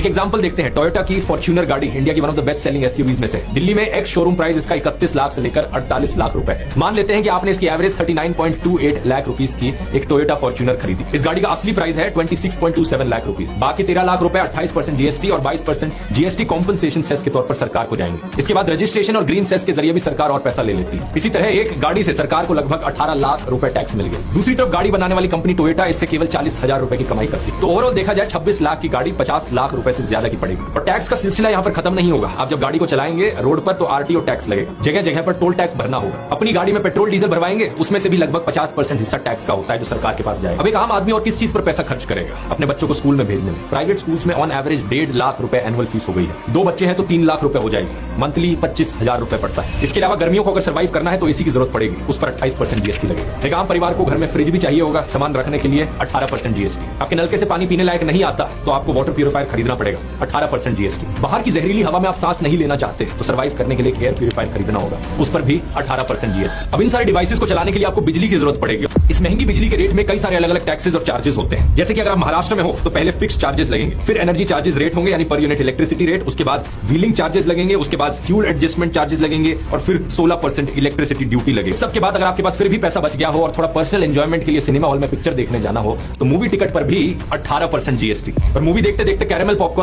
Example देखते हैं Toyota की फॉर्च्यूनर गाड़ी, इंडिया की one of the best selling SUVs में से। दिल्ली में एक्स शोरूम प्राइस इसका 31 लाख से लेकर 48 लाख रुपए है। मान लेते हैं कि आपने इसकी एवरेज 39.28 लाख रुपीस की एक टोयोटा फॉर्च्यूनर खरीदी। इस गाड़ी का असली प्राइस है 26.27 लाख रुपीस। बाकी 13 लाख रुपए 28% जीएसटी और 22% जीएसटी कॉम्पनसेशन सेस के तौर पर सरकार को जाएंगे। इसके बाद रजिस्ट्रेशन और ग्रीन सेस के जरिए भी सरकार और पैसा ले लेती है। इसी तरह एक गाड़ी से सरकार को लगभग 18 लाख रुपए टैक्स मिल गए। दूसरी तरफ गाड़ी बनाने वाली कंपनी टोयोटा इससे केवल 40,000 रुपए की कमाई करती है। तो ओवरऑल देखा जाए 26 लाख की गाड़ी 50 लाख रुपए से ज्यादा की पड़ेगी। और टैक्स का सिलसिला यहाँ पर खत्म नहीं होगा। आप जब गाड़ी को चलाएंगे रोड पर तो आरटीओ टैक्स लगेगा, जगह जगह पर टोल टैक्स भरना होगा। अपनी गाड़ी में पेट्रोल डीजल भरवाएंगे, उसमें से भी लगभग 50% हिस्सा टैक्स का होता है जो सरकार के पास जाएगा। अब एक आम आदमी और किस चीज पर पैसा खर्च करेगा? अपने बच्चों को स्कूल में भेजने में। प्राइवेट स्कूल्स में ऑन एवरेज 1.5 लाख रुपए एनुअल फीस हो गई है। 2 बच्चे हैं तो 3 लाख रुपए हो जाएगी। मंथली 25,000 रुपए पड़ता है। इसके अलावा गर्मियों को अगर सर्वाइव करना है तो एसी की जरूरत पड़ेगी, उस पर 28% जीएसटी लगेगा। एक आम परिवार को घर में फ्रिज भी चाहिए होगा सामान रखने के लिए, 18% जीएसटी। आपके नलके से पानी पीने लायक नहीं आता तो आपको वाटर प्यूरिफायर खरीदना पड़ेगा, 18% जीएसटी। बाहर की जहरीली हवा में आप सांस नहीं लेना चाहते तो सर्वाइव करने के लिए एयर प्यूरिफायर खरीदना होगा, उस पर भी 18% जीएसटी। अब इन सारे डिवाइसेस को चलाने के लिए आपको बिजली की जरूरत पड़ेगी। इस महंगी बिजली के रेट में कई सारे अलग अलग टैक्सेस और चार्जेस होते हैं। जैसे कि अगर आप महाराष्ट्र में हो तो पहले फिक्स चार्जेस लगेंगे, फिर एनर्जी चार्जेस रेट होंगे यानी पर यूनिट इलेक्ट्रिसिटी रेट, उसके बाद व्हीलिंग चार्जेस लगेंगे, उसके बाद फ्यूल एडजस्टमेंट चार्जेस लगेंगे और फिर 16% इलेक्ट्रिसिटी ड्यूटी लगेगी। सबके बाद अगर आपके पास फिर भी पैसा बच गया हो और थोड़ा पर्सनल एंजॉयमेंट के लिए सिनेमा हॉल में पिक्चर देखने जाना हो तो मूवी टिकट पर भी 18% जीएसटी। और मूवी देखते देखते कैरेमल पॉपकॉर्न